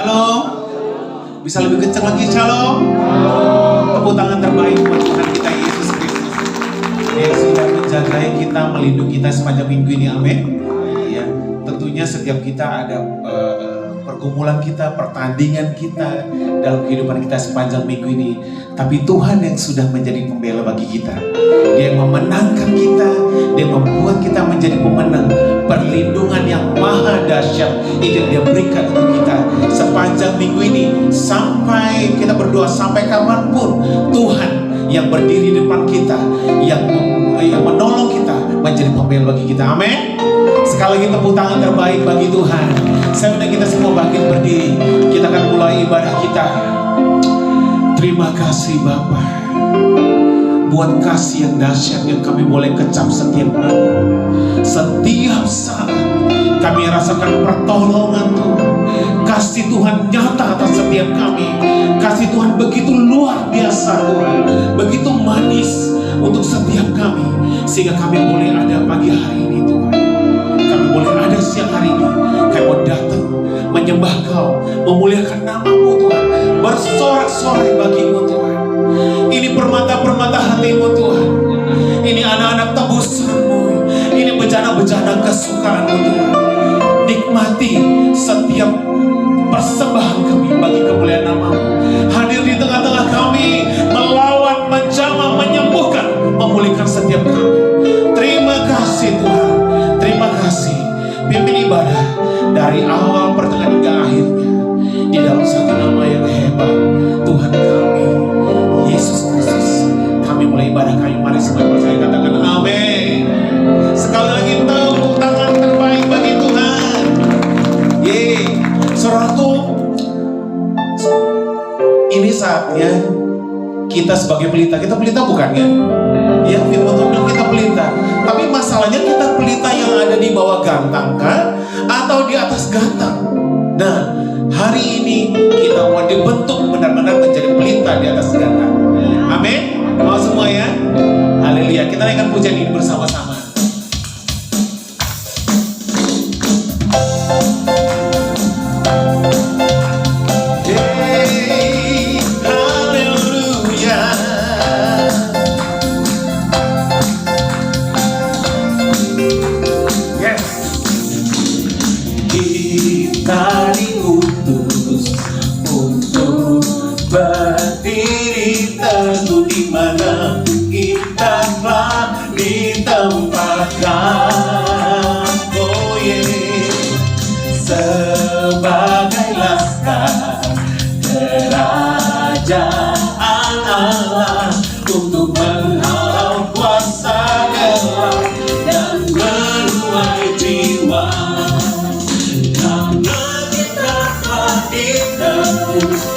Shalom. Bisa lebih kencang lagi, shalom. Tepuk tangan terbaik buat Tuhan kita Yesus Kristus yang sudah menjaga kita, melindungi kita sepanjang minggu ini, amin. Ya, tentunya setiap kita ada pergumulan kita, pertandingan kita dalam kehidupan kita sepanjang minggu ini. Tapi Tuhan yang sudah menjadi pembela bagi kita, Dia yang memenangkan kita, Dia membuat kita menjadi pemenang. Perlindungan yang maha dahsyat itu yang Dia berikan untuk kita sepanjang minggu ini, sampai kita berdoa sampai kapanpun. Tuhan yang berdiri di depan kita, yang menolong kita, menjadi pembela bagi kita, amin. Sekali lagi tepuk tangan terbaik bagi Tuhan. Saya undang kita semua bangkit berdiri. Kita akan mulai ibadah kita. Terima kasih Bapa, buat kasih yang dahsyat yang kami boleh kecap setiap hari. Setiap saat kami rasakan pertolongan Tuhan. Kasih Tuhan nyata atas setiap kami. Kasih Tuhan begitu luar biasa Tuhan, begitu manis untuk setiap kami, sehingga kami boleh ada pagi hari ini Tuhan. Kami boleh ada siang hari ini. Kami mau datang menyembah Kau, memuliakan nama-Mu Tuhan, bersorak-sorai bagi-Mu Tuhan. Ini permata-permata hati-Mu Tuhan. Ini anak-anak tebusan-Mu. Ini bejana-bejana kesukaan-Mu Tuhan. Nikmati setiap persembahan kami bagi kemuliaan nama-Mu. Hadir di tengah-tengah kami, melawan, menjamah, menyembuhkan, memulihkan setiap kami. Terima kasih Tuhan. Terima kasih. Pimpin ibadah dari awal, pertengahan hingga akhirnya di dalam satu nama yang hebat, Tuhan kami Yesus Kristus. Kami mulai ibadah kami, mari semua percaya katakan amin. Sekali lagi tepuk tangan terbaik bagi Tuhan. Saudaraku, ini saatnya kita sebagai pelita. Kita pelita bukan ya? Ya, firman Tuhan bilang kita pelita. Tapi masalahnya kita pelita yang ada di bawah gantang kan? Atau di atas gantang? Nah, hari ini kita mau dibentuk benar-benar menjadi pelita di atas gantang. Amin. Mau semua ya? Haleluya. Kita naikkan pujian ini bersama-sama. Berdiri teguh di mana kita telah ditempatkan, oh sebagai laskar kerajaan Allah untuk menghalau kuasa gelap dan menuai jiwa. Karena kita telah ditebus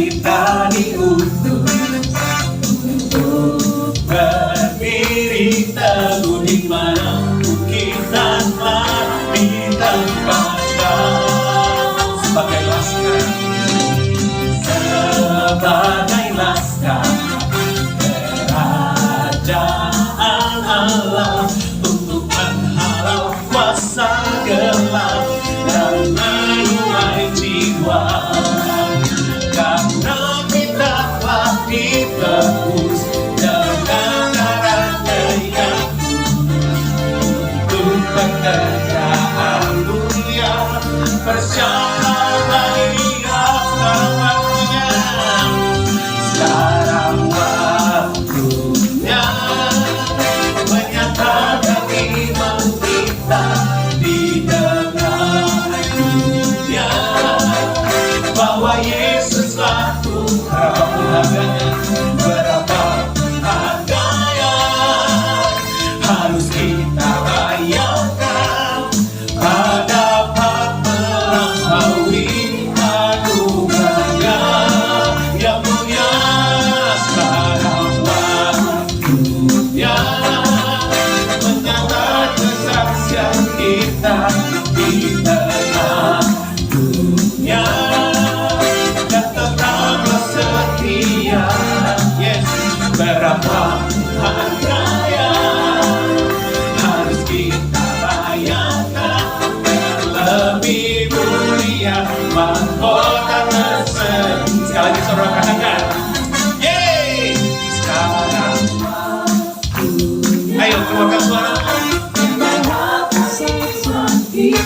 kita diutus untuk berdiri teguh di mana kita telah ditempatkan sebagai laskar bagai laskar kerajaan Allah untuk menghalau kuasa gelap dan menuai jiwa. Karena kita telah ditebus dengan darah yang untuk pekerjaan dunia, persiapan Dia waktunya. Sekarang waktunya menyatakan iman kita di tengah dunia, bahwa Yesuslah Tuhan. Berapa harganya harus kita bayarkan pada melampaui anugerahnya yang mulia. Sekarang waktunya menyatakan kesaksian kita di tengah dunia, dan tetaplah setia. Yes, berapa harganya harus kita bayarkan, terlebih mulia mahkota tersebut. Sekali lagi saudara katakan, yeay! Sekarang ayo keluarkan suara. Yes.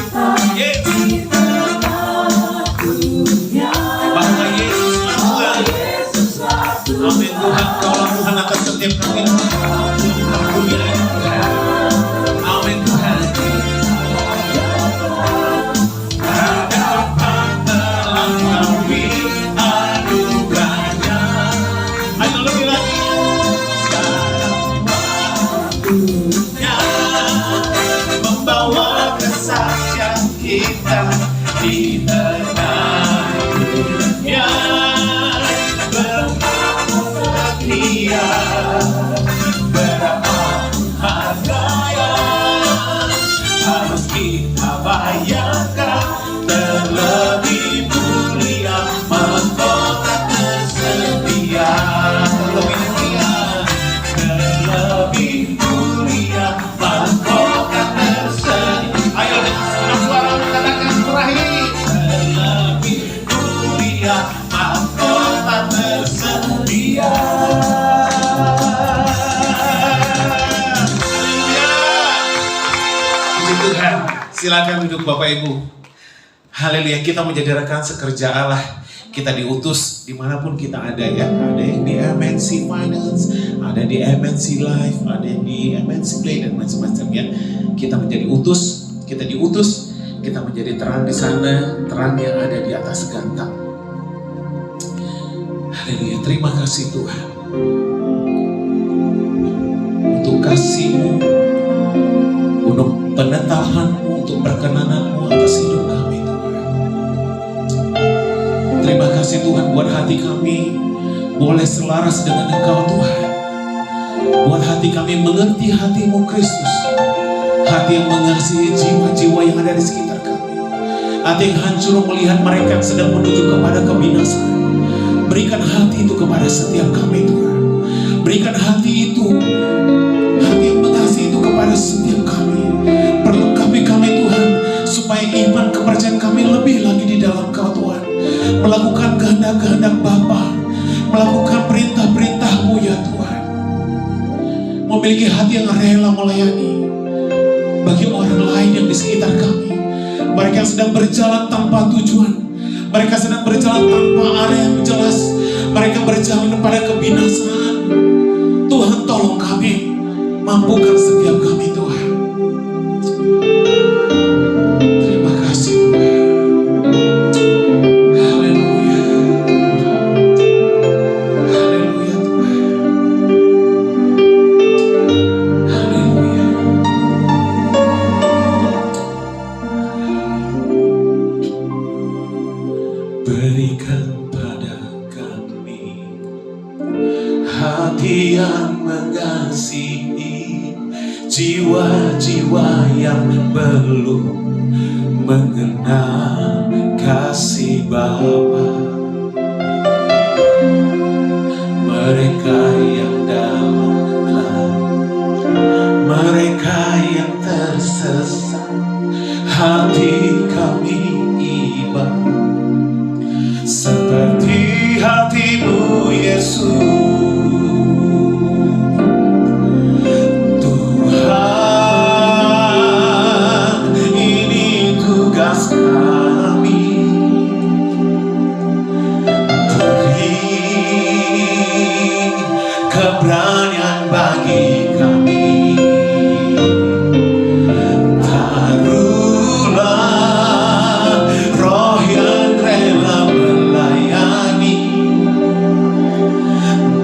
Bahwa Yesuslah Tuhan. Amin Tuhan, kaulah Tuhan atas setiap kami. Amin Tuhan. Hadapan melampaui anugerahnya. Ayo lebih lagi. Sekarang waktunya membawa kesaksian kita di tengah dunia. Setia, berapa harganya harus kita bayarkan, terlebih mulia mahkota tersedia. Terlebih mulia mahkota tersedia. Ayo dengan suara katakan terakhir. Terlebih mulia mahkota tersedia. Tuhan, silakan duduk Bapak Ibu. Haleluya, kita menjadi rekan sekerja Allah. Kita diutus dimanapun kita ada ya. Ada yang di MNC Finance, ada di MNC Life, ada yang di MNC Play dan macam-macamnya. Kita menjadi utus, kita diutus, kita menjadi terang di sana, terang yang ada di atas gantang. Haleluya, terima kasih Tuhan untuk kasih-Mu, untuk penetapan-Mu, untuk perkenanan-Mu atas hidup kami Tuhan. Terima kasih Tuhan buat hati kami boleh selaras dengan Engkau Tuhan. Buat hati kami mengerti hati-Mu Kristus, hati yang mengasihi jiwa-jiwa yang ada di sekitar kami, hati yang hancur melihat mereka yang sedang menuju kepada kebinasaan. Berikan hati itu kepada setiap kami Tuhan. Berikan hati itu, hati yang mengasihi itu kepada setiap kami. Perlengkapi kami Tuhan, supaya iman kepercayaan kami lebih lagi di dalam Kau Tuhan. Melakukan kehendak-kehendak Bapa, melakukan perintah-perintah-Mu ya Tuhan. Memiliki hati yang rela melayani bagi orang lain yang di sekitar kami. Mereka yang sedang berjalan tanpa tujuan, mereka sedang berjalan tanpa arah yang jelas, mereka berjalan pada kebinasaan. Tuhan tolong kami, mampukan setiap kami Tuhan. Terima kasih Tuhan. Haleluya. Haleluya Tuhan. Haleluya. Berikan pada kami hati yang mengasihi jiwa-jiwa yang belum mengenal kasih Bapa. Tuhan, ini tugas kami. Beri keberanian bagi kami. Taruhlah roh yang rela melayani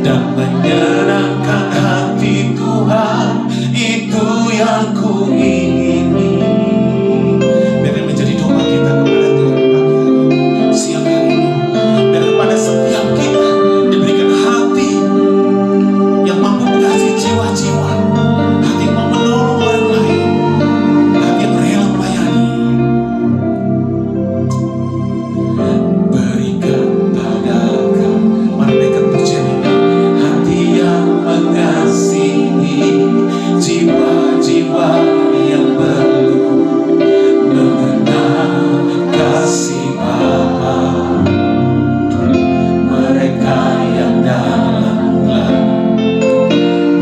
dan menyenangkan hati Tuhan, itu yang ku ingini. Biar menjadi doa kita kepada Tuhan pagi hari ini, siang hari ini. Biar kepada setiap kita diberikan hati yang mampu mengasihi jiwa-jiwa, hati yang mau menolong orang lain, hati yang rela melayani. Berikan pada kami, mari naikkan pujian ini, hati yang mengasihi jiwa-jiwa yang perlu mengenal kasih Bapa. Mereka yang dalam gelap,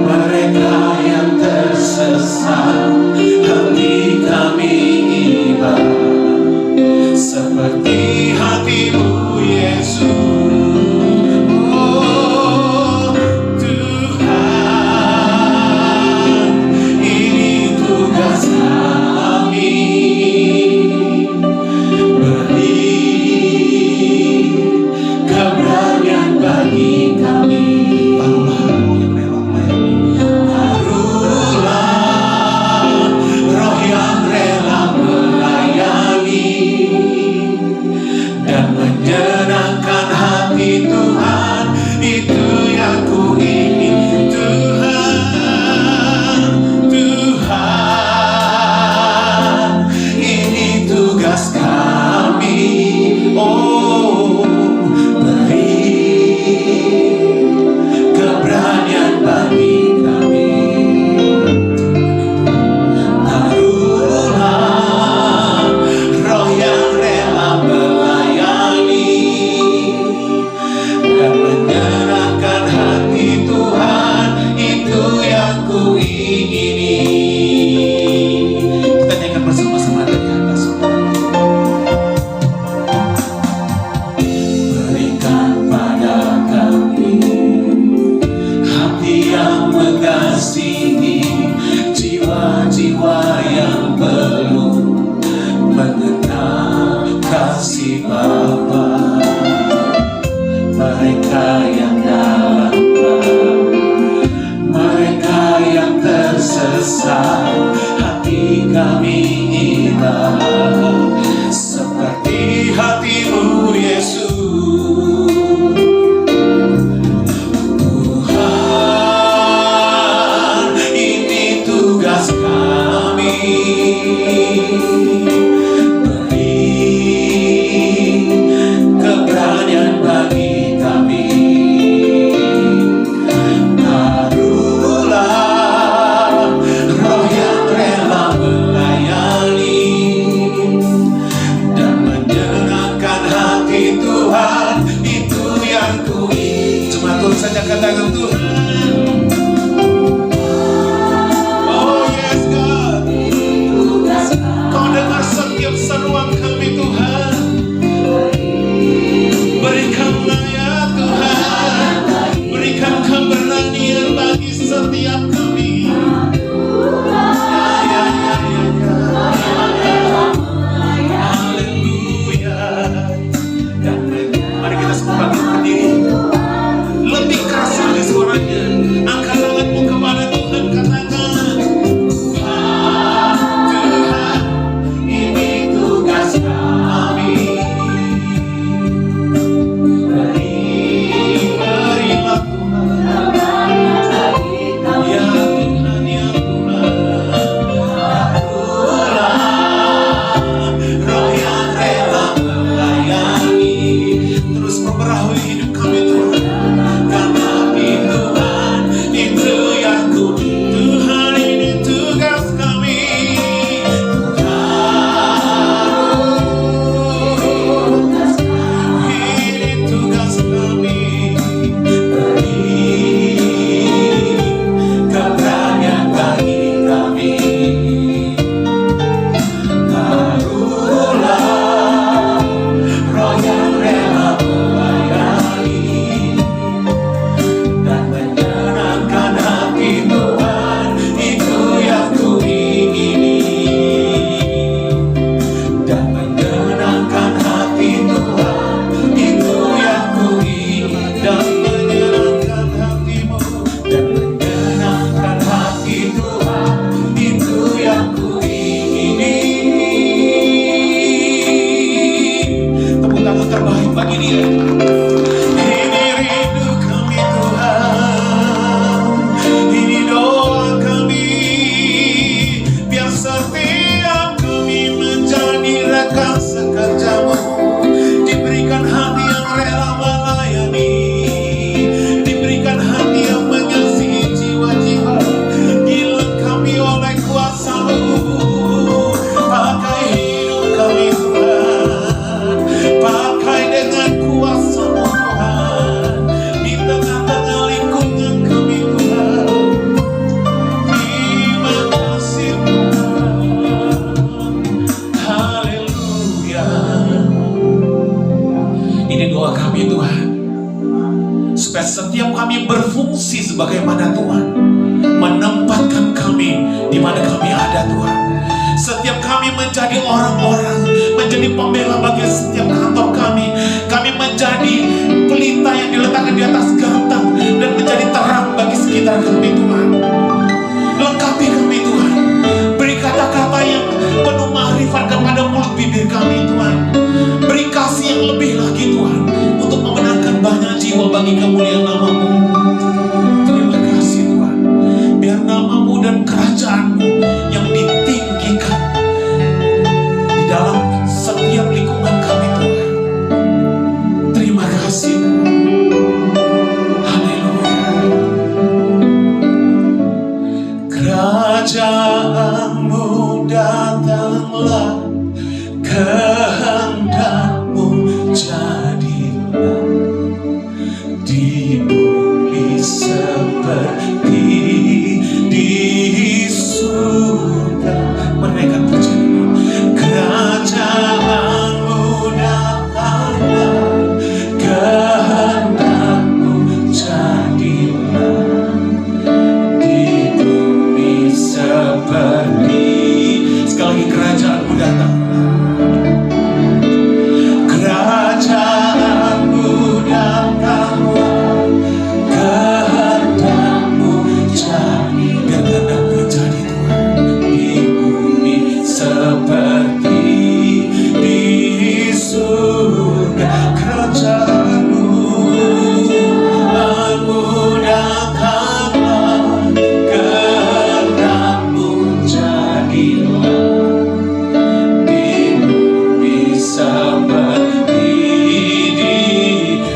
mereka yang tersesat, hati kami iba seperti hatimu Yesus. Oh Tuhan, ini tugas kami. Beri keberanian bagi kami. Taruhlah roh yang rela melayani. Taruhlah roh yang rela melayani dan menyenangkan hati Tuhan, itu yang ku ingin. Tuhan, Tuhan, ini tugas kami. Oh, beri keberanian bagi kami. Taruhlah roh yang rela melayani dan menyenangkan hati Tuhan, itu yang ku ingini. Kita nyanyikan bersama-sama dari atas. Berikan pada kami hati yang mengasihi jiwa-jiwa yang belum mengenal kasih Bapa. Mereka yang dalam gelap, mereka yang tersesat, hati kami iba seperti hatimu Yesus. Tuhan, ini tugas kami. Beri keberanian bagi kami. Taruhlah roh yang rela melayani dan menyenangkan hati Tuhan, itu yang ku ingin. Cuma tulis saja katakan Tuhan. Oh yes God, Kau dengar setiap seruan kami Tuhan. Berikanlah ya Tuhan, berikan keberanian bagi setiap kami. Ya. Haleluya. Dan mari kita semua bangkit berdiri. Lebih keras lagi suaranya. setiap kami berfungsi sebagaimana Tuhan menempatkan kami di mana kami ada Tuhan. Setiap kami menjadi orang-orang, menjadi pembela bagi setiap kantor kami. Kami menjadi pelita yang diletakkan di atas gantang dan menjadi terang bagi sekitar kami Tuhan. Lengkapi kami Tuhan. Beri kata-kata yang penuh makrifat kepada mulut bibir kami Tuhan. Beri kasih yang lebih lagi Tuhan untuk memenangkan banyak jiwa bagi kemuliaan nama-Mu. Terima kasih Tuhan. Biar nama-Mu dan kerajaan-Mu yang ditinggikan di dalam setiap lingkungan kami Tuhan. Terima kasih Tuhan. Haleluya. Kerajaan-Mu datanglah, kehendak-Mu jadilah di bumi seperti di surga. Mereka terjadi. Kerajaan-Mu datanglah, kehendak-Mu jadilah di bumi seperti. Sekali lagi, kerajaan-Mu datang. Kerajaan-Mu datanglah, kehendak-Mu jadi. Biar kehendak-Mu jadi Tuhan di bumi seperti di surga. Kerajaan-Mu datanglah, kehendak-Mu jadilah di bumi seperti di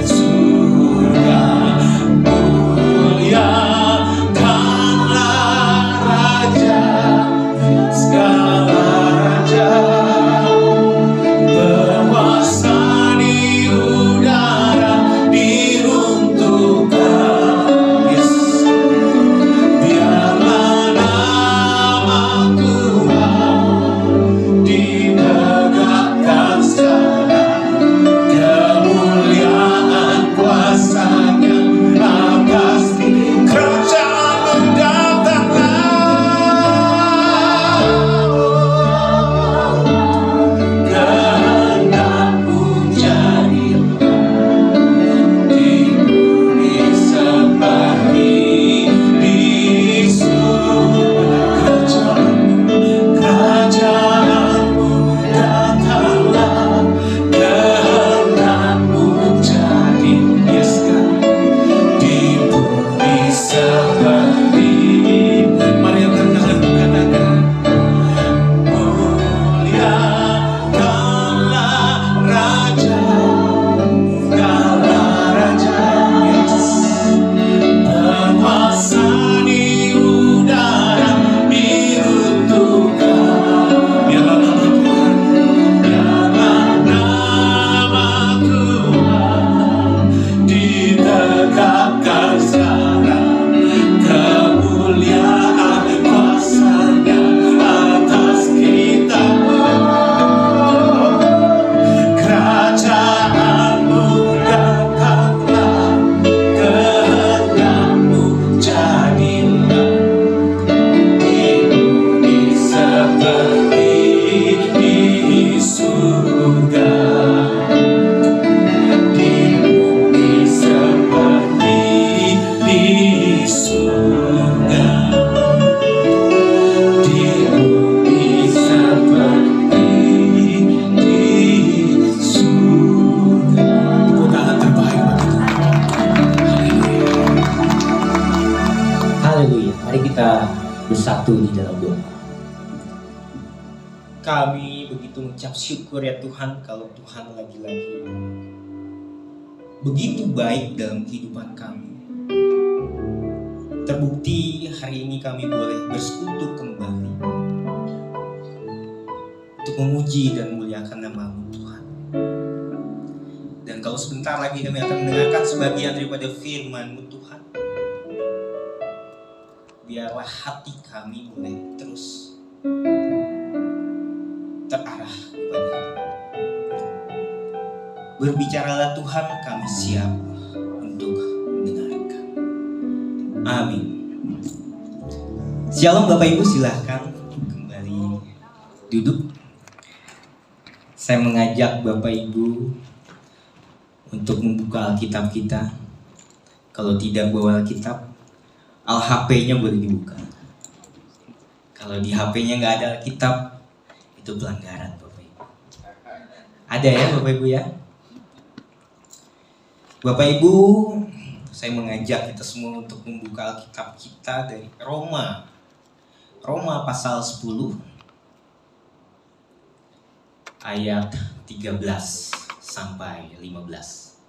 surga. Muliakanlah Raja, segala raja, berkuasa di udara, diruntuhkan. Yes. Biarlah nama Tuhan ditegakkan sekarang, kemuliaan kuasa-Nya atas kerajaan-Mu datanglah, kehendak-Mu jadilah di bumi seperti di surga. Kerajaan-Mu datanglah, kehendak-Mu jadi. Yes God. Di bumi seperti. Mari angkat tanganmu, katakan, muliakanlah Raja, segala raja, yes, berkuasa di udara, diruntuhkan. Biarlah nama Tuhan, biarlah nama Tuhan ditegakkan sekarang, kemuliaan kuasa-Nya atas kita. Kerajaan-Mu datanglah, kehendak-Mu jadilah di bumi seperti di surga. Di bumi seperti di surga. Di bumi seperti di surga. Tepuk tangan terbaik bagi Tuhan. Haleluya. Haleluya. Mari kita bersatu di dalam doa. Kami begitu mengucap syukur ya Tuhan, kalau Tuhan lagi-lagi begitu baik dalam kehidupan kami. Terbukti hari ini kami boleh bersekutu kembali untuk memuji dan memuliakan nama-Mu Tuhan. Dan kalau sebentar lagi kami akan mendengarkan sebagian daripada firman-Mu Tuhan, biarlah hati kami boleh terus terarah kepada-Mu. Berbicaralah Tuhan, kami siap untuk mendengar. Amin. Shalom Bapak Ibu, silahkan kembali duduk. Saya mengajak Bapak Ibu untuk membuka Alkitab kita. Kalau tidak bawa Alkitab, HP-nya boleh dibuka. Kalau di HP-nya nggak ada Alkitab, itu pelanggaran Bapak Ibu. Ada ya Bapak Ibu ya? Bapak Ibu, saya mengajak kita semua untuk membuka Alkitab kita dari Roma pasal 10 ayat 13 sampai 15.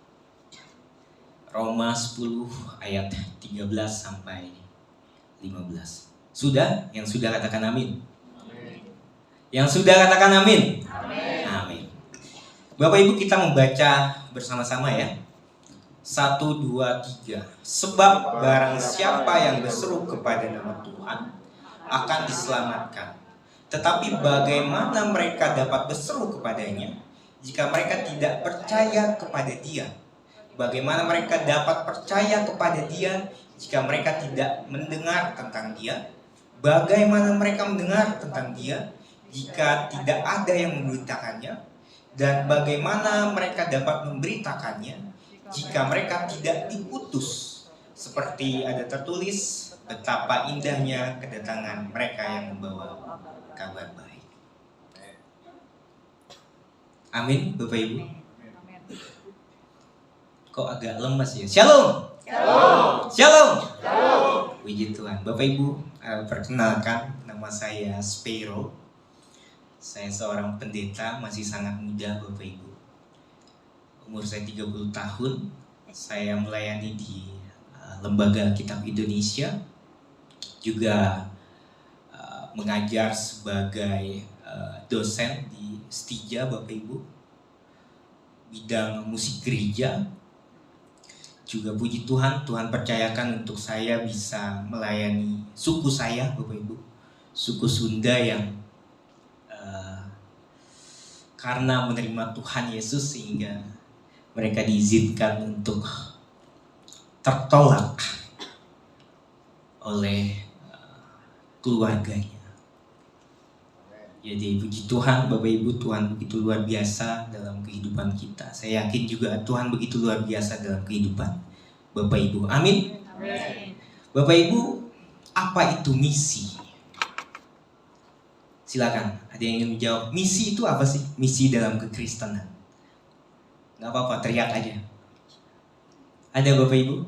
Roma 10 ayat 13 sampai 15. Sudah? Yang sudah katakan amin. Yang sudah katakan amin. Amin. Bapak Ibu, kita membaca bersama-sama ya. 1, 2, 3. Sebab barang siapa yang berseru kepada nama Tuhan akan diselamatkan. Tetapi bagaimana mereka dapat berseru kepadanya jika mereka tidak percaya kepada Dia? Bagaimana mereka dapat percaya kepada Dia jika mereka tidak mendengar tentang Dia? Bagaimana mereka mendengar tentang Dia jika tidak ada yang memberitakannya? Dan bagaimana mereka dapat memberitakannya jika mereka tidak diutus? Seperti ada tertulis, betapa indahnya kedatangan mereka yang membawa kabar baik. Amin, Bapak Ibu. Kok agak lemas ya? Shalom. Shalom. Shalom. Shalom. Puji Tuhan. Bapak Ibu, perkenalkan, nama saya Spero. Saya seorang pendeta, masih sangat muda Bapak Ibu. Umur saya 30 tahun. Saya melayani di Lembaga Kitab Indonesia. Juga mengajar sebagai dosen di Stija Bapak Ibu. Bidang musik gereja. Juga puji Tuhan, Tuhan percayakan untuk saya bisa melayani suku saya Bapak Ibu. Suku Sunda yang karena menerima Tuhan Yesus sehingga mereka diizinkan untuk tertolak oleh keluarganya. Jadi puji Tuhan Bapak Ibu, Tuhan begitu luar biasa dalam kehidupan kita. Saya yakin juga Tuhan begitu luar biasa dalam kehidupan Bapak Ibu. Amin. Amin. Bapak Ibu, apa itu misi? Silakan, ada yang ingin menjawab. Misi itu apa sih? Misi dalam kekristenan. Gak apa-apa, teriak aja. Ada Bapak Ibu?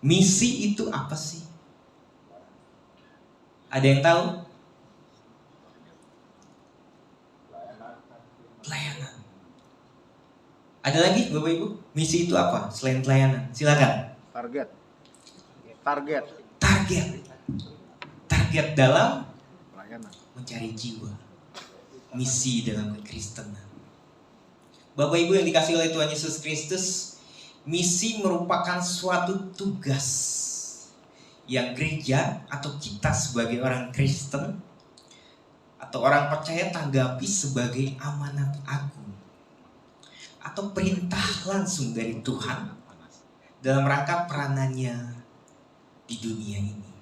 Misi itu apa sih? Ada yang tahu? Pelayanan. Ada lagi Bapak Ibu? Misi itu apa selain pelayanan? Silakan. Target dalam pelayanan, mencari jiwa. Misi dalam kekristenan. Bapak Ibu yang dikasihi oleh Tuhan Yesus Kristus, misi merupakan suatu tugas yang gereja atau kita sebagai orang Kristen atau orang percaya tanggapi sebagai amanat agung atau perintah langsung dari Tuhan dalam rangka peranannya di dunia ini.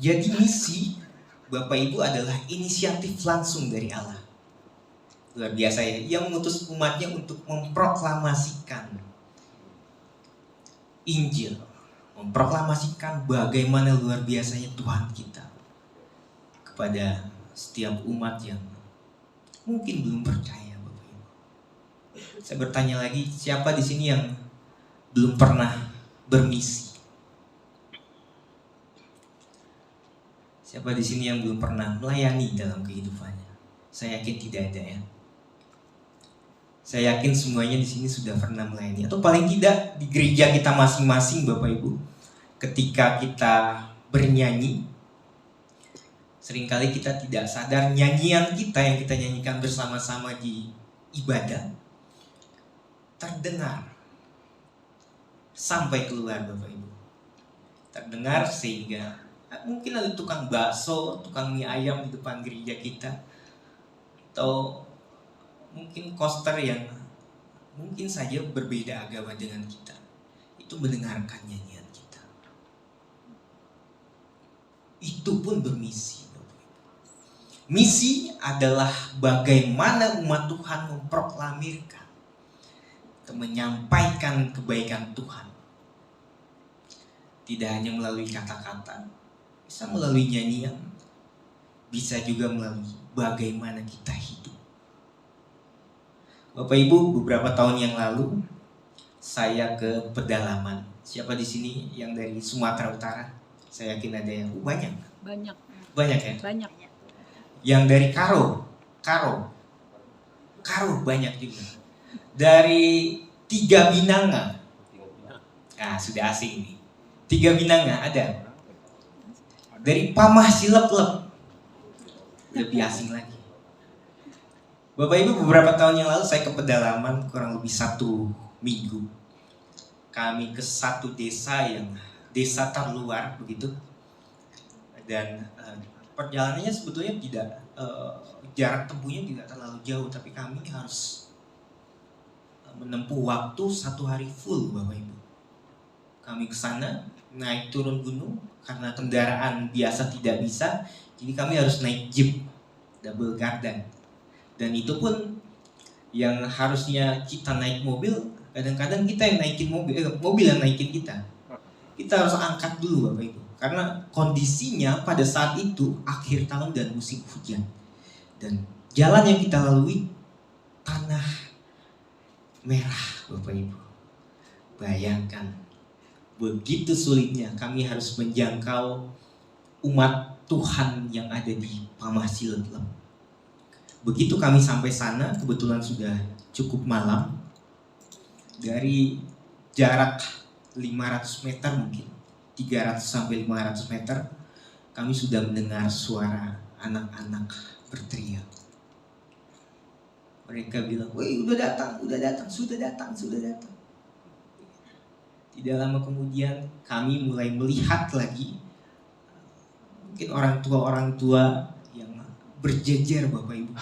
Jadi misi Bapak Ibu adalah inisiatif langsung dari Allah. Luar biasa ya, ia mengutus umatnya untuk memproklamasikan Injil, memproklamasikan bagaimana luar biasanya Tuhan kita kepada setiap umat yang mungkin belum percaya Bapak Ibu. Saya bertanya lagi, siapa di sini yang belum pernah bermisi? Siapa di sini yang belum pernah melayani dalam kehidupannya? Saya yakin tidak ada ya. Saya yakin semuanya di sini sudah pernah melayani, atau paling tidak di gereja kita masing-masing Bapak Ibu. Ketika kita bernyanyi, seringkali kita tidak sadar nyanyian kita yang kita nyanyikan bersama-sama di ibadah terdengar sampai keluar Bapak Ibu. Terdengar sehingga mungkin ada tukang bakso, tukang mie ayam di depan gereja kita, atau mungkin koster yang mungkin saja berbeda agama dengan kita, itu mendengarkan nyanyian kita. itu pun bermisi. Misi adalah bagaimana umat Tuhan memproklamirkan atau menyampaikan kebaikan Tuhan. Tidak hanya melalui kata-kata, bisa melalui nyanyian, bisa juga melalui bagaimana kita hidup. Bapak Ibu, beberapa tahun yang lalu saya ke pedalaman. Siapa di sini yang dari Sumatera Utara? Saya yakin ada yang banyak. Banyak ya? Banyak. Yang dari Karo banyak juga. Dari Tiga Binanga, sudah asing nih. Tiga Binanga ada. Dari Pamah Sileplep, lebih asing lagi. Bapak Ibu, beberapa tahun yang lalu saya ke pedalaman kurang lebih 1 minggu. Kami ke satu desa yang desa terluar begitu. Dan perjalanannya sebetulnya tidak jarak tempuhnya tidak terlalu jauh, tapi kami harus menempuh waktu 1 hari full, Bapak Ibu. Kami ke sana naik turun gunung karena kendaraan biasa tidak bisa, jadi kami harus naik jeep double garden. Dan itu pun yang harusnya kita naik mobil, kadang-kadang kita yang naikin mobil yang naikin kita. Kita harus angkat dulu, Bapak Ibu. Karena kondisinya pada saat itu akhir tahun dan musim hujan. Dan jalan yang kita lalui tanah merah, Bapak Ibu. Bayangkan, begitu sulitnya kami harus menjangkau umat Tuhan yang ada di Pamah Sileplep. Begitu kami sampai sana, kebetulan sudah cukup malam. Dari jarak 500 meter mungkin, 300 sampai 500 meter, kami sudah mendengar suara anak-anak berteriak. Mereka bilang, "Woi, sudah datang. Tidak lama kemudian kami mulai melihat lagi mungkin orang tua yang berjejer, Bapak Ibu,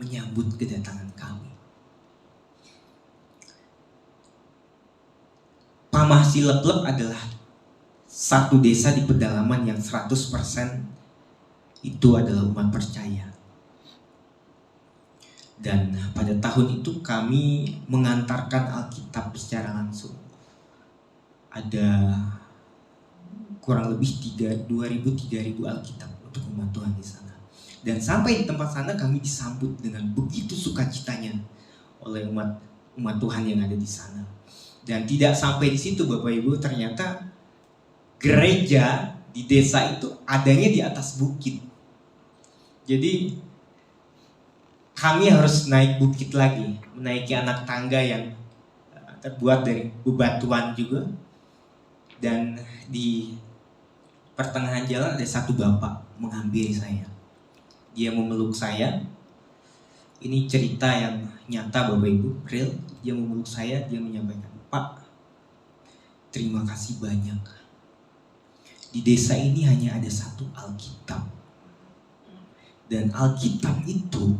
menyambut kedatangan kami. Pamah Sileplep adalah satu desa di pedalaman yang 100% itu adalah umat percaya. Dan pada tahun itu kami mengantarkan Alkitab secara langsung. Ada kurang lebih 2.000-3.000 Alkitab untuk umat Tuhan di sana. Dan sampai di tempat sana kami disambut dengan begitu sukacitanya oleh umat Tuhan yang ada di sana. Dan tidak sampai di situ, Bapak Ibu, ternyata gereja di desa itu adanya di atas bukit. Jadi kami harus naik bukit lagi, menaiki anak tangga yang terbuat dari bebatuan juga. Dan di pertengahan jalan ada satu bapak menghampiri saya. Dia memeluk saya. Ini cerita yang nyata, Bapak Ibu, real. Dia memeluk saya, dia menyampaikan, "Pak, terima kasih banyak. Di desa ini hanya ada satu Alkitab. Dan Alkitab itu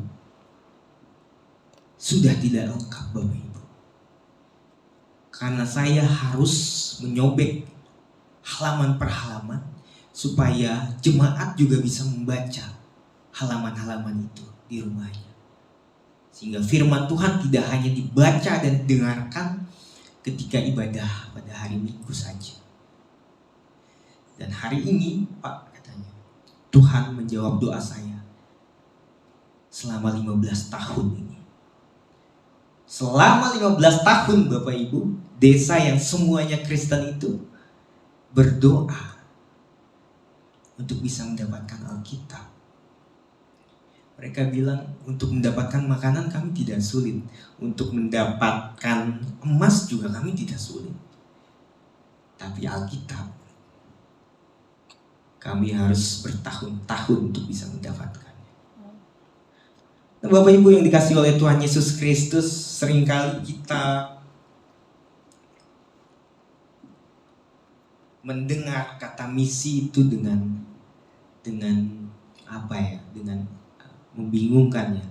sudah tidak lengkap, Bapak Ibu. Karena saya harus menyobek halaman per halaman supaya jemaat juga bisa membaca halaman-halaman itu di rumahnya. Sehingga firman Tuhan tidak hanya dibaca dan didengarkan ketika ibadah pada hari Minggu saja. Dan hari ini, Pak," katanya, "Tuhan menjawab doa saya selama 15 tahun ini. Selama 15 tahun, Bapak Ibu, desa yang semuanya Kristen itu berdoa untuk bisa mendapatkan Alkitab. Mereka bilang untuk mendapatkan makanan kami tidak sulit. Untuk mendapatkan emas juga kami tidak sulit. Tapi Alkitab kami harus bertahun-tahun untuk bisa mendapatkannya." Nah, Bapak Ibu yang dikasihi oleh Tuhan Yesus Kristus, seringkali kita mendengar kata misi itu dengan apa ya? Dengan membingungkan ya.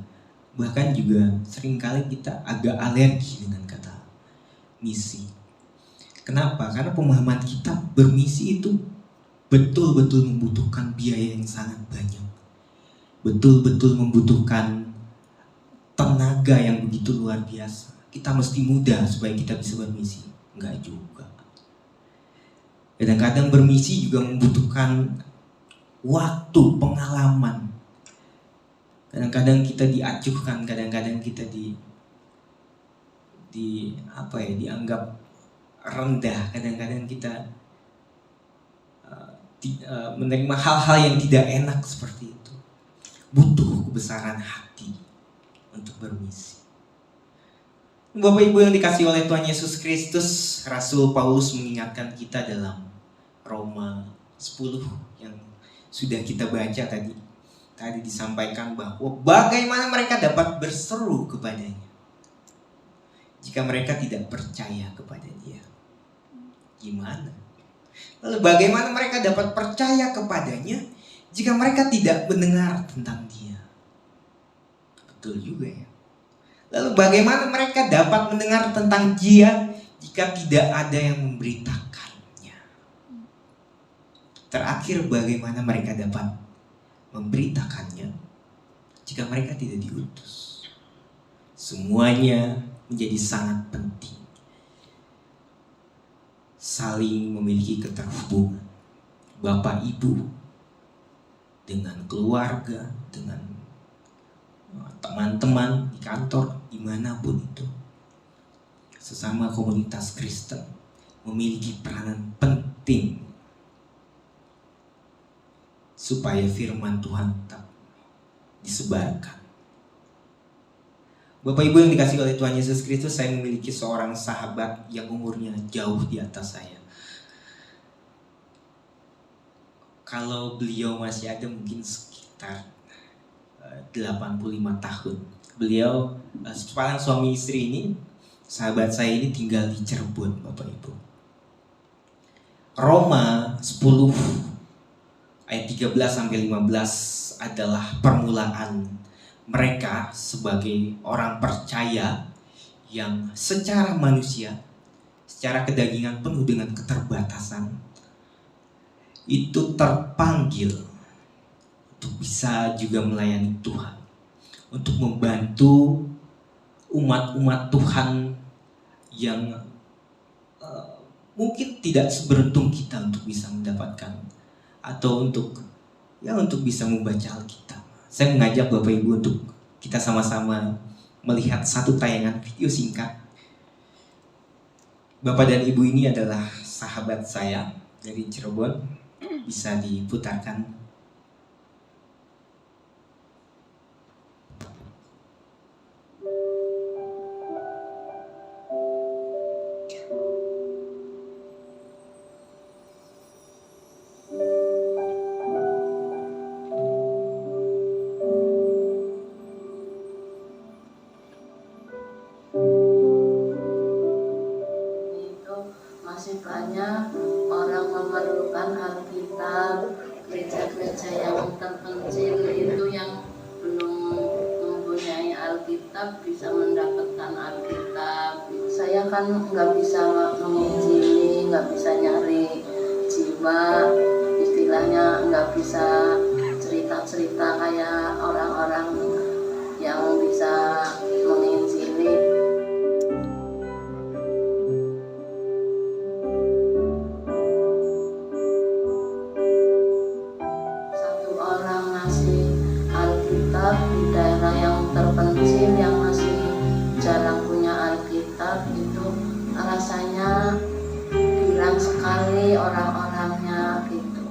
Bahkan juga seringkali kita agak alergi dengan kata misi. Kenapa? Karena pemahaman kita bermisi itu betul-betul membutuhkan biaya yang sangat banyak, betul-betul membutuhkan tenaga yang begitu luar biasa. Kita mesti muda supaya kita bisa bermisi? Enggak juga. Kadang-kadang bermisi juga membutuhkan waktu, pengalaman. Kadang-kadang kita diacuhkan, kadang-kadang kita dianggap rendah, kadang-kadang kita menerima hal-hal yang tidak enak seperti itu. Butuh kebesaran hati untuk bermisi. Bapak Ibu yang dikasihi oleh Tuhan Yesus Kristus, Rasul Paulus mengingatkan kita dalam Roma 10 yang sudah kita baca tadi. Tadi disampaikan bahwa bagaimana mereka dapat berseru kepadanya jika mereka tidak percaya kepada Dia. Gimana? Lalu bagaimana mereka dapat percaya kepadanya jika mereka tidak mendengar tentang Dia? Betul juga ya. Lalu bagaimana mereka dapat mendengar tentang Dia jika tidak ada yang memberitakannya? Terakhir, bagaimana mereka dapat memberitakannya jika mereka tidak diutus? Semuanya menjadi sangat penting. Saling memiliki keterhubungan Bapak Ibu dengan keluarga, dengan teman-teman di kantor, dimanapun itu. Sesama komunitas Kristen memiliki peranan penting supaya firman Tuhan tetap disebarkan. Bapak Ibu yang dikasihi oleh Tuhan Yesus Kristus, saya memiliki seorang sahabat yang umurnya jauh di atas saya. Kalau beliau masih ada mungkin sekitar 85 tahun. Beliau sepasang suami istri ini, sahabat saya ini tinggal di Cirebon, Bapak Ibu. Roma 10 ayat 13 sampai 15 adalah permulaan mereka sebagai orang percaya yang secara manusia, secara kedagingan penuh dengan keterbatasan, itu terpanggil untuk bisa juga melayani Tuhan, untuk membantu umat-umat Tuhan yang mungkin tidak seberuntung kita untuk bisa mendapatkan atau untuk bisa membaca Alkitab. Saya mengajak Bapak Ibu untuk kita sama-sama melihat satu tayangan video singkat. Bapak dan Ibu ini adalah sahabat saya dari Cirebon. Bisa diputarkan. Masih banyak orang memerlukan Alkitab, gereja-gereja yang terpencil itu yang belum mempunyai Alkitab bisa mendapatkan Alkitab. Saya kan nggak bisa menginjili, nggak bisa nyari jiwa, istilahnya nggak bisa cerita-cerita kayak orang-orang yang bisa menginjili. Di daerah yang terpencil yang masih jarang punya Alkitab itu rasanya kurang sekali orang-orangnya gitu.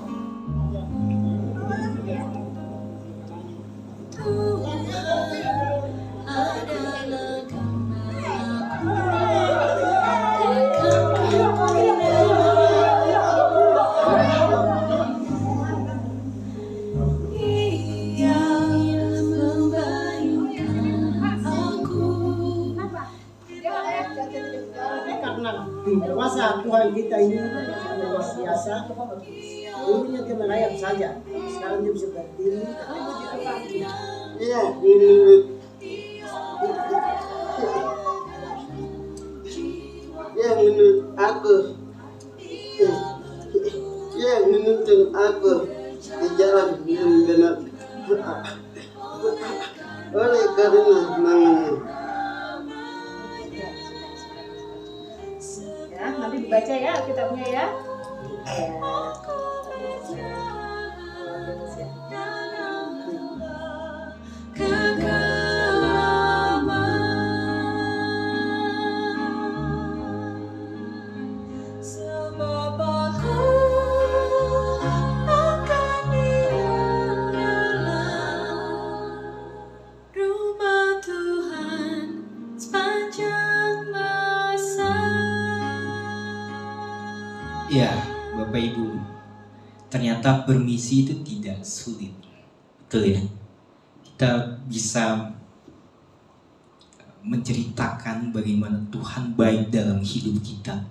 Kuasa Tuhan kita ini luar biasa. Dulunya dia melayat saja, sekarang dia bisa berdiri. Iya, menurut aku, ya yang menuntun aku di jalan yang benar. Oleh karena namanya. Ya, nanti dibaca ya Alkitabnya ya. Ya, Bapak Ibu, ternyata bermisi itu tidak sulit. Betul ya? Kita bisa menceritakan bagaimana Tuhan baik dalam hidup kita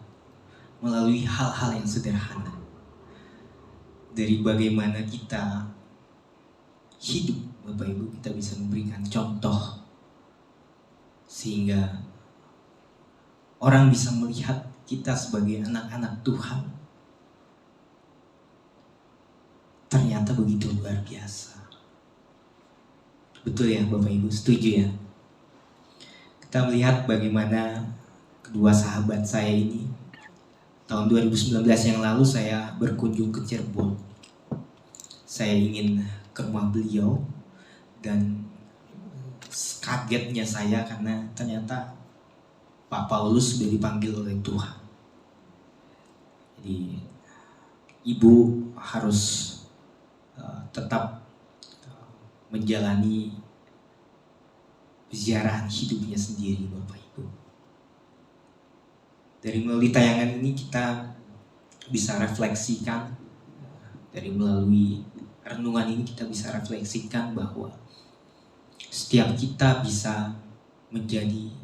melalui hal-hal yang sederhana. Dari bagaimana kita hidup, Bapak Ibu, kita bisa memberikan contoh sehingga orang bisa melihat kita sebagai anak-anak Tuhan ternyata begitu luar biasa. Betul ya Bapak Ibu, setuju ya? Kita melihat bagaimana kedua sahabat saya ini. Tahun 2019 yang lalu saya berkunjung ke Cirebon. Saya ingin ke rumah beliau dan kagetnya saya karena ternyata Pak Paulus sudah dipanggil oleh Tuhan. Jadi ibu harus tetap menjalani peziarahan hidupnya sendiri, Bapak Ibu. Dari melalui tayangan ini kita bisa refleksikan, dari melalui renungan ini kita bisa refleksikan bahwa setiap kita bisa menjadi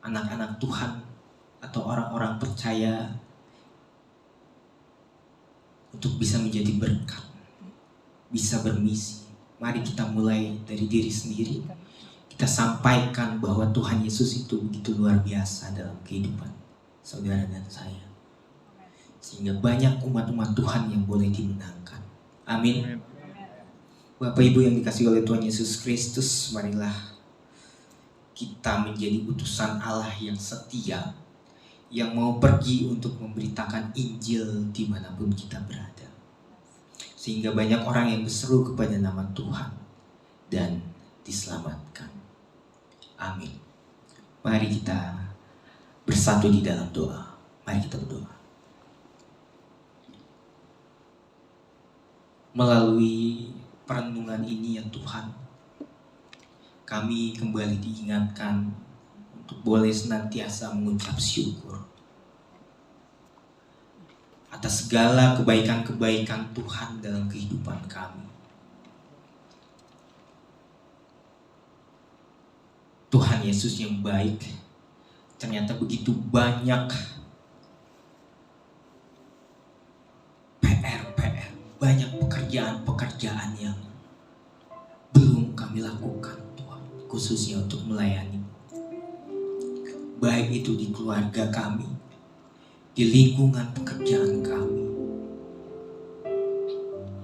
anak-anak Tuhan atau orang-orang percaya untuk bisa menjadi berkat, bisa bermisi. Mari kita mulai dari diri sendiri. Kita sampaikan bahwa Tuhan Yesus itu begitu luar biasa dalam kehidupan saudara dan saya, sehingga banyak umat-umat Tuhan yang boleh dimenangkan. Amin. Bapak Ibu yang dikasihi oleh Tuhan Yesus Kristus, marilah kita menjadi utusan Allah yang setia, yang mau pergi untuk memberitakan Injil dimanapun kita berada, sehingga banyak orang yang berseru kepada nama Tuhan dan diselamatkan. Amin. Mari kita bersatu di dalam doa. Mari kita berdoa. Melalui perenungan ini ya Tuhan, kami kembali diingatkan untuk boleh senantiasa mengucap syukur atas segala kebaikan-kebaikan Tuhan dalam kehidupan kami. Tuhan Yesus yang baik, ternyata begitu banyak PR, banyak pekerjaan-pekerjaan yang belum kami lakukan, Tuhan, khususnya untuk melayani. Baik itu di keluarga kami, di lingkungan pekerjaan kami,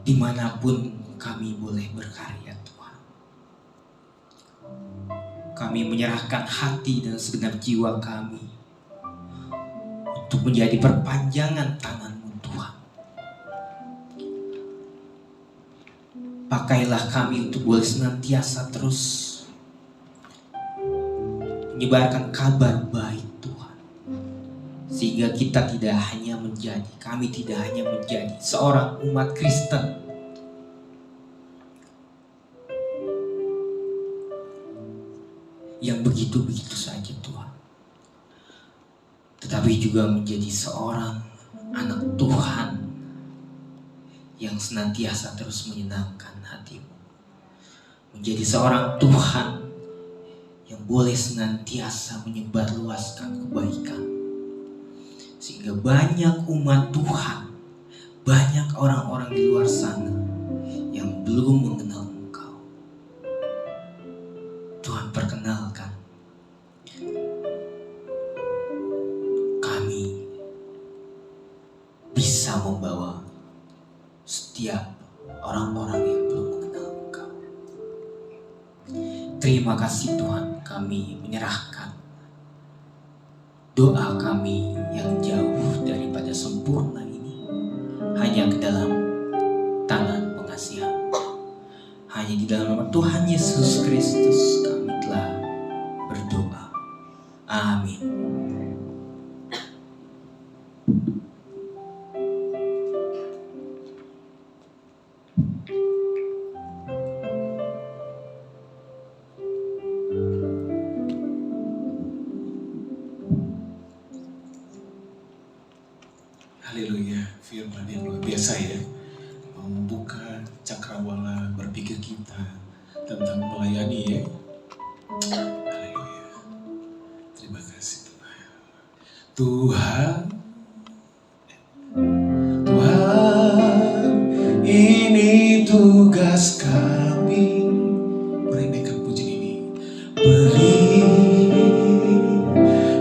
dimanapun kami boleh berkarya, Tuhan. Kami menyerahkan hati dan segenap jiwa kami untuk menjadi perpanjangan tangan-Mu, Tuhan. Pakailah kami untuk boleh senantiasa terus menyebarkan kabar baik, Tuhan, sehingga kami tidak hanya menjadi seorang umat Kristen yang begitu-begitu saja, Tuhan, tetapi juga menjadi seorang anak Tuhan yang senantiasa terus menyenangkan hati-Mu, menjadi seorang Tuhan yang boleh senantiasa menyebarluaskan kebaikan, sehingga banyak umat Tuhan, banyak orang-orang di luar sana yang belum mengenal Engkau. Tuhan, perkenalkan kami bisa membawa setiap orang-orang yang belum mengenal Engkau. Terima kasih Tuhan, kami menyerahkan doa kami yang jauh daripada sempurna ini hanya ke dalam tangan pengasihan. Hanya di dalam nama Tuhan Yesus Kristus kami telah berdoa. Amin. Haleluya, firman yang luar biasa ya, membuka cakrawala berpikir kita tentang melayani ya. Haleluya, terima kasih Tuhan. Tuhan, ini tugas kami. Merindukan pujian ini. Beri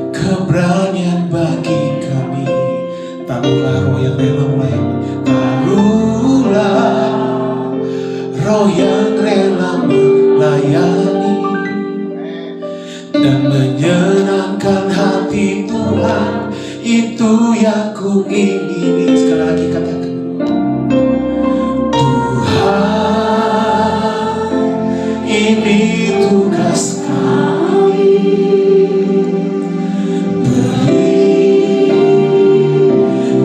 keberanian bagi kami. Taruhlah roh yang rela melayani. Taruhlah roh yang rela melayani dan menyenangkan hati Tuhan. Itu yang ku ingini. Sekali lagi katakan, Tuhan, ini tugas kami. Beri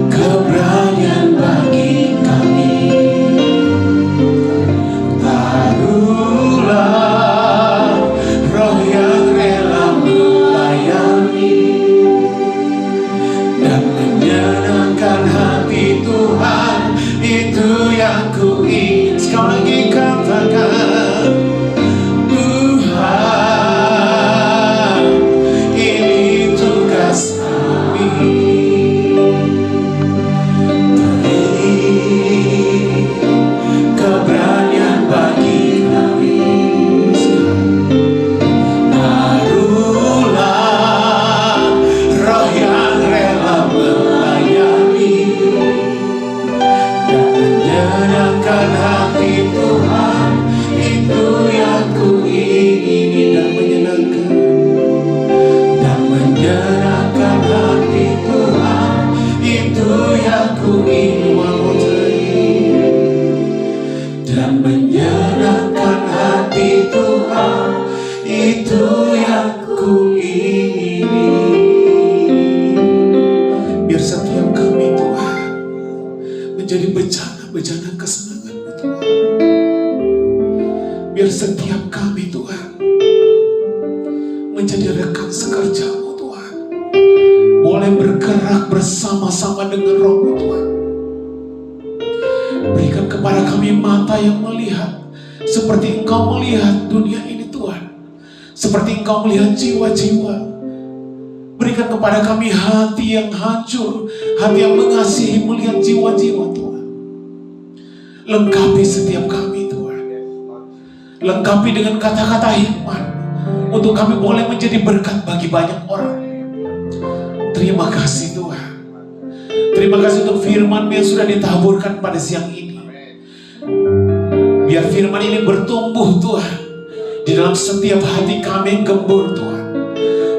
keberanian bagi kami. Taruhlah roh yang rela melayani dan menyenangkan hati Tuhan. Itu yang ku ingin. Sekali lagi katakan, Tuhan, ini tugas kami. Beri keberanian bagi kami. Taruhlah roh yang rela melayani dan menyenangkan hati Tuhan. Itu yang ku ingini. Dan menyenangkan hati Tuhan. Itu yang ku ingini. One more time. Dan menyenangkan hati Tuhan. Itu yang ku ingini. Biar setiap kami Tuhan menjadi bejana-bejana kesenangan-Mu Tuhan. Biar setiap kami Tuhan menjadi rekan sekerja-Mu Tuhan. Boleh bergerak bersama-sama dengan Roh-Mu Tuhan. Berikan kepada kami mata yang melihat seperti Engkau melihat dunia ini Tuhan. Seperti Engkau melihat jiwa-jiwa. Berikan kepada kami hati yang hancur, hati yang mengasihi melihat jiwa-jiwa Tuhan. Lengkapi setiap kami Tuhan. Lengkapi dengan kata-kata hikmat untuk kami boleh menjadi berkat bagi banyak orang. Terima kasih Tuhan. Terima kasih untuk firman yang sudah ditaburkan pada siang ini. Biar firman ini bertumbuh Tuhan di dalam setiap hati kami yang gembur Tuhan.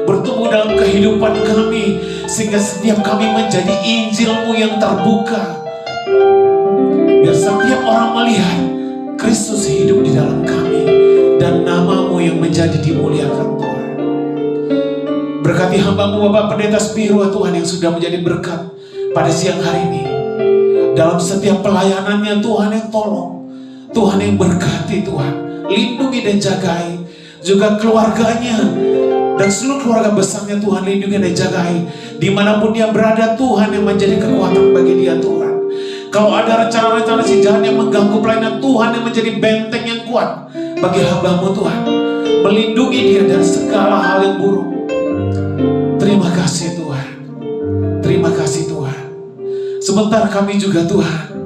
Bertumbuh dalam kehidupan kami sehingga setiap kami menjadi Injil-Mu yang terbuka. Biar setiap orang melihat Kristus hidup di dalam kami dan nama-Mu yang menjadi dimuliakan Tuhan. Berkati hamba-Mu Bapak Pendeta Spiro Tuhan yang sudah menjadi berkat pada siang hari ini. Dalam setiap pelayanannya Tuhan yang tolong, Tuhan yang berkati Tuhan. Lindungi dan jagai juga keluarganya dan seluruh keluarga besarnya Tuhan. Lindungi dan jagai dimanapun dia berada Tuhan, yang menjadi kekuatan bagi dia Tuhan. Kalau ada rencana-rencana si jahat yang mengganggu pelayanan Tuhan, yang menjadi benteng yang kuat bagi hamba-Mu Tuhan. Melindungi dia dari segala hal yang buruk. Terima kasih Tuhan. Terima kasih Tuhan. Sebentar kami juga Tuhan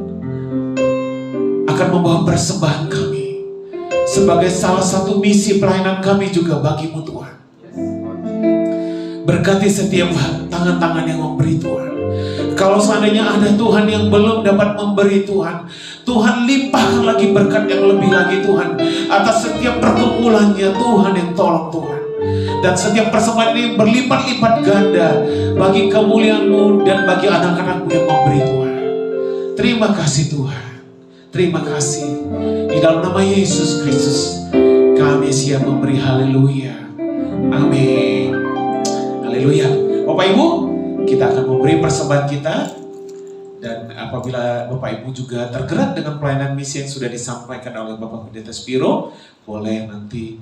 akan membawa persembahan kami sebagai salah satu misi pelayanan kami juga bagi-Mu Tuhan. Berkati setiap tangan-tangan yang memberi Tuhan. Kalau seandainya ada Tuhan yang belum dapat memberi Tuhan, Tuhan limpahkan lagi berkat yang lebih lagi Tuhan. Atas setiap pergumulannya Tuhan yang tolong Tuhan. Dan setiap persembahan ini berlipat-lipat ganda bagi kemuliaan-Mu dan bagi anak-anak-Mu yang memberi Tuhan. Terima kasih Tuhan. Terima kasih. Di dalam nama Yesus Kristus kami siap memberi. Haleluya. Amin. Haleluya. Bapak Ibu, kita akan memberi persembahan kita. Dan apabila Bapak Ibu juga tergerak dengan pelayanan misi yang sudah disampaikan oleh Bapak Pendeta Spiro, boleh nanti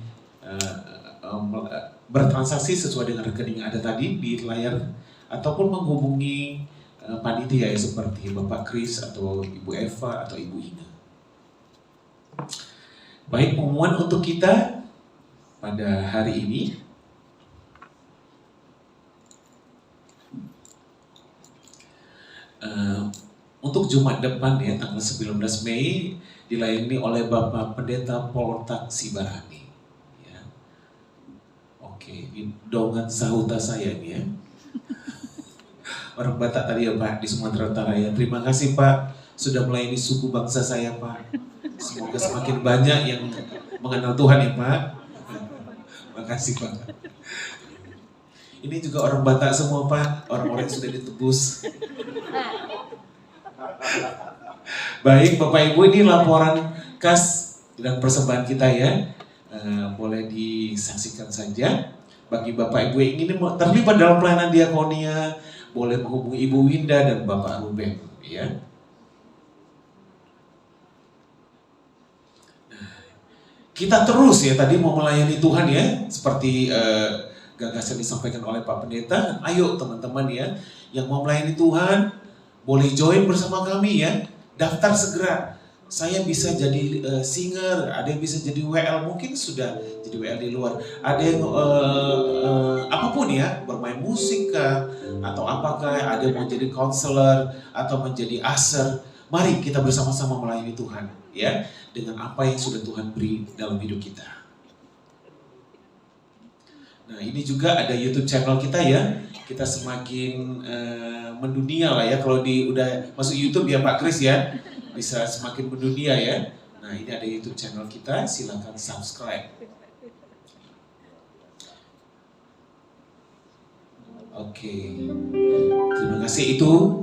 bertransaksi sesuai dengan rekening yang ada tadi di layar, ataupun menghubungi panitia ya, seperti Bapak Kris atau Ibu Eva atau Ibu Ina. Baik, pengumuman untuk kita pada hari ini. Untuk Jumat depan ya, tanggal 19 Mei dilayani oleh Bapak Pendeta Poltak Sibarani. Ya. Oke, ini dongan sahuta saya nih ya. Orang Batak tadi ya Pak, di Sumatera Utara ya. Terima kasih Pak, sudah melayani suku bangsa saya Pak. Semoga semakin banyak yang mengenal Tuhan ya Pak. Terima kasih Pak. Ini juga orang Batak semua Pak, orang-orang yang sudah ditebus. Baik Bapak Ibu, ini laporan kas dan persembahan kita ya. Boleh disaksikan saja. Bagi Bapak Ibu yang ingin terlibat dalam pelayanan diakonia, boleh menghubungi Ibu Winda dan Bapak Ruben ya. Kita terus ya, tadi mau melayani Tuhan ya, seperti gagasan disampaikan oleh Pak Pendeta. Ayo teman-teman ya, yang mau melayani Tuhan, boleh join bersama kami ya. Daftar segera. Saya bisa jadi singer, ada yang bisa jadi WL, mungkin sudah jadi WL di luar. Ada yang apapun ya, bermain musik kah, atau apakah, ada yang mau jadi konselor atau menjadi aser. Mari kita bersama-sama melayani Tuhan ya, dengan apa yang sudah Tuhan beri dalam hidup kita. Nah, ini juga ada YouTube channel kita ya. Kita semakin mendunia lah ya, kalau udah masuk YouTube ya Pak Kris ya, bisa semakin mendunia ya. Nah, ini ada YouTube channel kita, silakan subscribe. Oke, terima kasih. Itu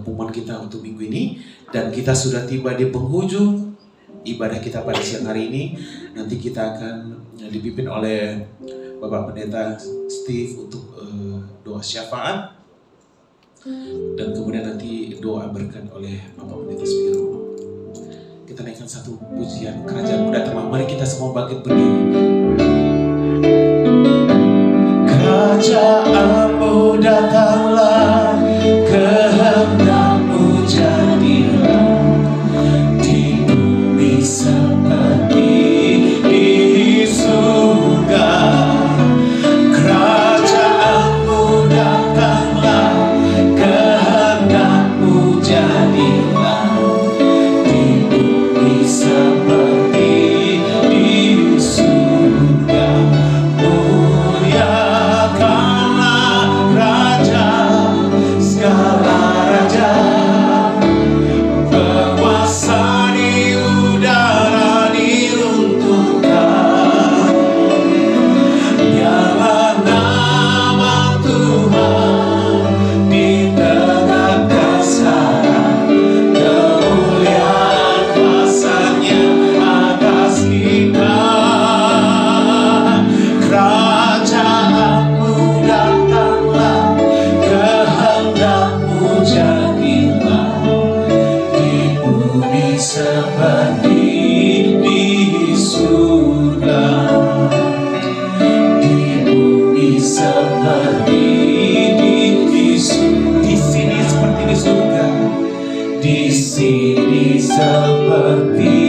pengumuman kita untuk minggu ini, dan kita sudah tiba di penghujung ibadah kita pada siang hari ini. Nanti kita akan dipimpin oleh Bapak Pendeta Steve untuk doa syafaat, dan kemudian nanti doa berkat oleh Bapak Pendeta Spiro. Kita naikkan satu pujian Kerajaan-Mu Datanglah. Mari kita semua bangkit berdiri. Kerajaan-Mu datanglah, kehendak-Mu jadilah di bumi seperti di surga. Kerajaan-Mu datanglah, kehendak-Mu jadilah di bumi seperti di surga. Muliakanlah Raja segala raja, penguasa di udara diruntuhkan. Biarlah nama Tuhan ditegakkan sekarang, kemuliaan kuasa-Nya atas kita. Kerajaan-Mu datanglah, kehendak-Mu jadilah di bumi seperti di surga. Di bumi seperti di surga. Di sini seperti di surga. Di sini seperti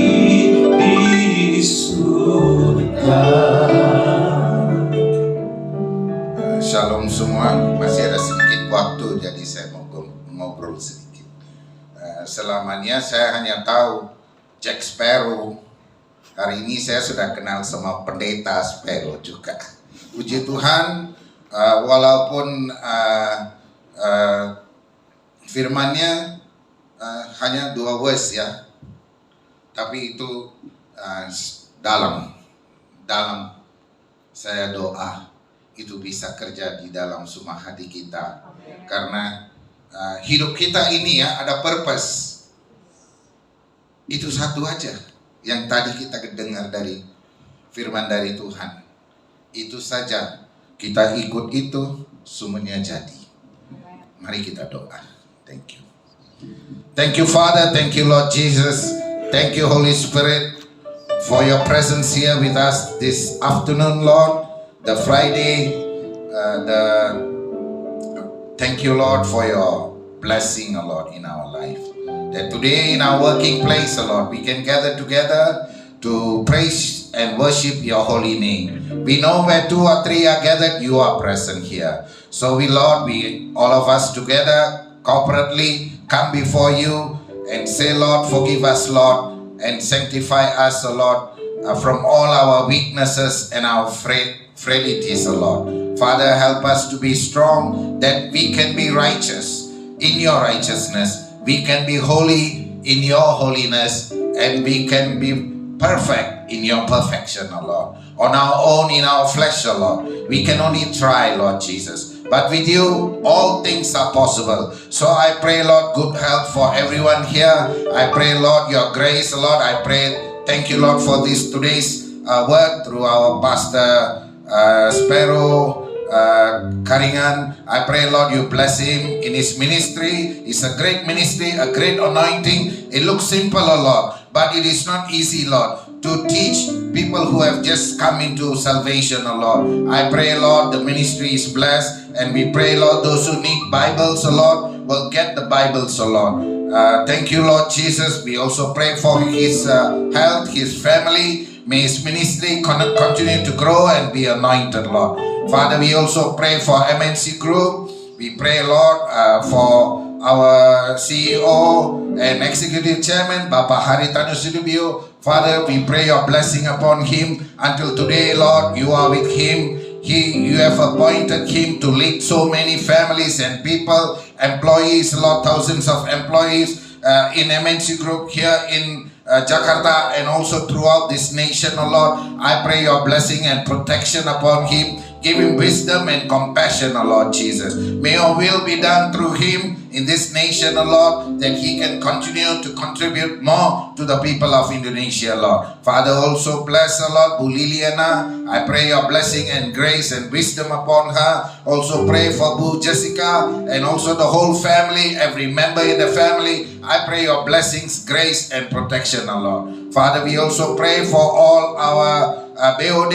di surga. Shalom semua, masih ada sedikit waktu jadi saya mau ngobrol sedikit. Selamanya saya hanya tahu Jack Sparrow. Hari ini saya sudah kenal sama Pendeta Sparrow juga. Puji Tuhan, walaupun firmannya hanya 2 verse ya, tapi itu dalam saya doa itu bisa kerja di dalam semua hati kita, karena hidup kita ini ya ada purpose. Itu satu aja yang tadi kita dengar dari firman dari Tuhan. Itu saja, kita ikut itu, semuanya jadi. Mari kita doa. Thank you. Thank you, Father. Thank you, Lord Jesus. Thank you, Holy Spirit, for your presence here with us this afternoon, Lord. The Friday, thank you, Lord, for your blessing, Lord, in our life. That today in our working place, Lord, we can gather together to praise and worship your holy name. We know where 2 or 3 are gathered, you are present here. So we, Lord, all of us together, corporately, come before you and say, Lord, forgive us, Lord, and sanctify us, Lord, from all our weaknesses and our frailties, Lord. Father, help us to be strong, that we can be righteous in your righteousness. We can be holy in your holiness, and we can be perfect in your perfection, Lord. On our own, in our flesh, Lord, we can only try, Lord Jesus. But with you, all things are possible. So I pray, Lord, good health for everyone here. I pray, Lord, your grace, Lord. I pray, thank you, Lord, for today's word through our Pastor Sparrow Karingan. I pray, Lord, you bless him in his ministry. It's a great ministry, a great anointing. It looks simple, Lord, but it is not easy, Lord, to teach people who have just come into salvation, Lord. I pray, Lord, the ministry is blessed, and we pray, Lord, those who need Bibles, Lord, will get the Bibles, Lord. Thank you, Lord Jesus. We also pray for his health, his family. May his ministry continue to grow and be anointed, Lord. Father, we also pray for MNC Group. We pray, Lord, for our CEO and Executive Chairman, Bapak Haritanu Sudibyo. Father, we pray your blessing upon him. Until today, Lord, you are with him. You have appointed him to lead so many families and people, employees, Lord, thousands of employees in MNC Group here in Jakarta and also throughout this nation, oh Lord. I pray your blessing and protection upon him. Give him wisdom and compassion, O Lord Jesus. May your will be done through him in this nation, O Lord, that he can continue to contribute more to the people of Indonesia, Lord. Father, also bless, O Lord, Bu Liliana. I pray your blessing and grace and wisdom upon her. Also pray for Bu Jessica and also the whole family, every member in the family. I pray your blessings, grace, and protection, O Lord. Father, we also pray for all our BOD,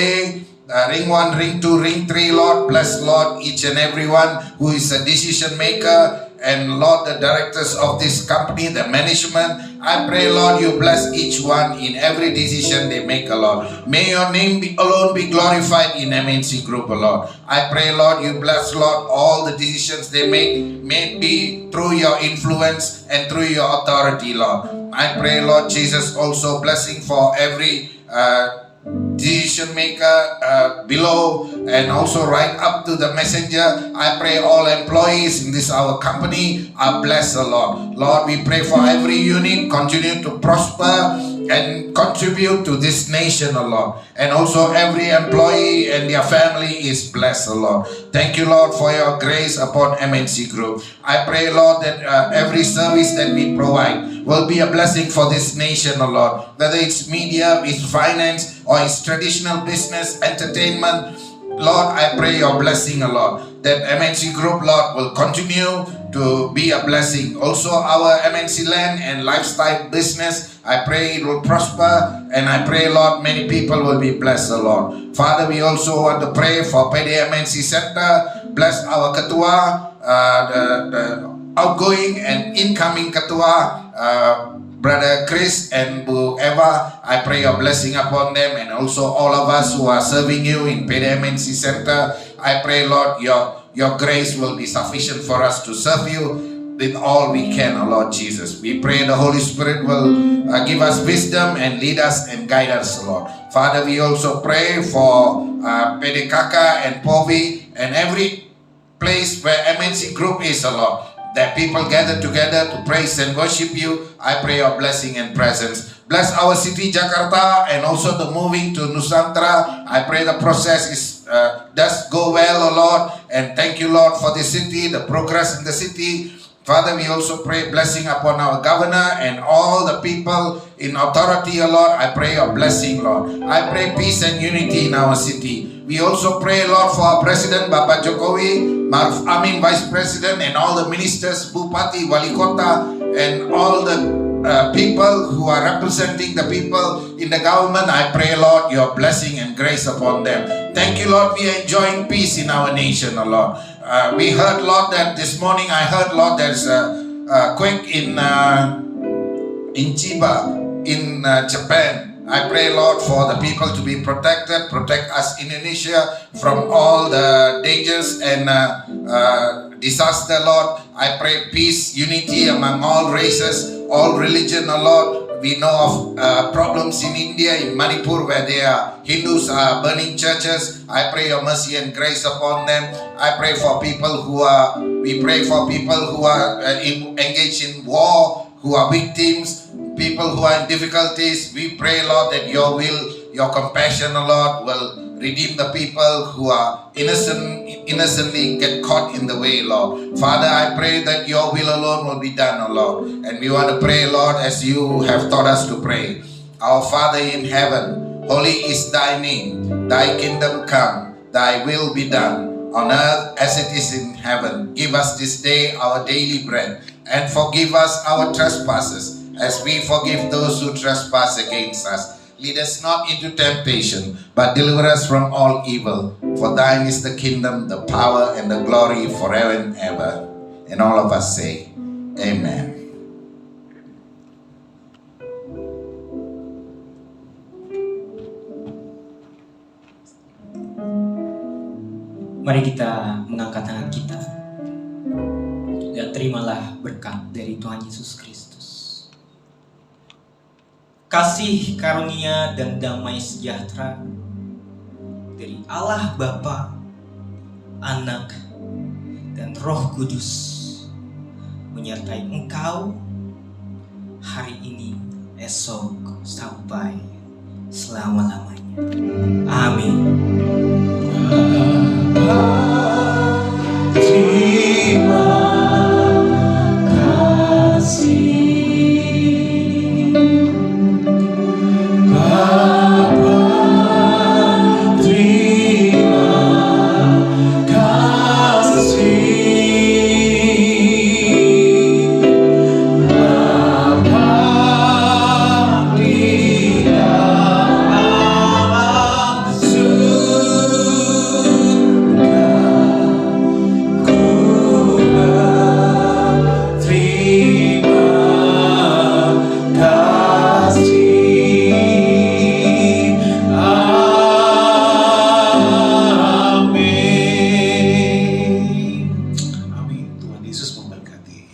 Ring 1, Ring 2, Ring 3, Lord. Bless, Lord, each and everyone who is a decision maker, and Lord, the directors of this company, the management. I pray, Lord, you bless each one in every decision they make, Lord. May your name alone be glorified in MNC Group, Lord. I pray, Lord, you bless, Lord, all the decisions they make may be through your influence and through your authority, Lord. I pray, Lord Jesus, also blessing for every decision maker below and also right up to the messenger. I pray all employees in this our company are blessed, Lord. Lord, we pray for every unit continue to prosper and contribute to this nation, Lord. And also every employee and their family is blessed, Lord. Thank you, Lord, for your grace upon MNC Group. I pray, Lord, that every service that we provide will be a blessing for this nation, Lord. Whether it's media, it's finance, or it's traditional business, entertainment, Lord, I pray your blessing, Lord, that MNC Group, Lord, will continue to be a blessing. Also our MNC Land and Lifestyle business, I pray it will prosper, and I pray, Lord, many people will be blessed, Lord. Father, we also want to pray for PDMNC Center. Bless our Ketua, the outgoing and incoming Ketua, Brother Chris and Bu Eva. I pray your blessing upon them, and also all of us who are serving you in PDMNC Center. I pray, Lord, your grace will be sufficient for us to serve you with all we can, oh Lord Jesus. We pray the Holy Spirit will give us wisdom and lead us and guide us, Lord. Father, we also pray for PDKK and POVI and every place where MNC Group is, Lord, that people gather together to praise and worship you. I pray your blessing and presence. Bless our city Jakarta and also the moving to Nusantara. I pray the process does go well, O Lord. And thank you, Lord, for the city, the progress in the city. Father, we also pray blessing upon our governor and all the people in authority, O Lord. I pray your blessing, Lord. I pray peace and unity in our city. We also pray, Lord, for our President, Bapak Jokowi, Maruf Amin, Vice President, and all the ministers, Bupati, Wali Kota, and all the people who are representing the people in the government. I pray, Lord, your blessing and grace upon them. Thank you, Lord, we are enjoying peace in our nation, O Lord. We heard, Lord, that this morning I heard, Lord, there's a quake in Chiba, in Japan. I pray, Lord, for the people to be protected. Protect us, Indonesia, from all the dangers and disaster, Lord. I pray peace, unity among all races, all religion, oh Lord. We know of problems in India, in Manipur, where Hindus are burning churches. I pray your mercy and grace upon them. I pray for people who are engaged in war, who are victims, people who are in difficulties. We pray, Lord, that your will, your compassion, O Lord, will redeem the people who are innocently get caught in the way, Lord. Father, I pray that your will alone will be done, O Lord. And we want to pray, Lord, as you have taught us to pray. Our Father in heaven, holy is thy name. Thy kingdom come, thy will be done on earth as it is in heaven. Give us this day our daily bread, and forgive us our trespasses as we forgive those who trespass against us. Lead us not into temptation, but deliver us from all evil. For thine is the kingdom, the power, and the glory forever and ever. And all of us say, Amen. Mari kita mengangkat tangan kita dan terimalah berkat dari Tuhan Yesus Kristus. Kasih karunia dan damai sejahtera dari Allah Bapa, Anak, dan Roh Kudus menyertai engkau hari ini, esok, sampai selama-lamanya. Amin. Terima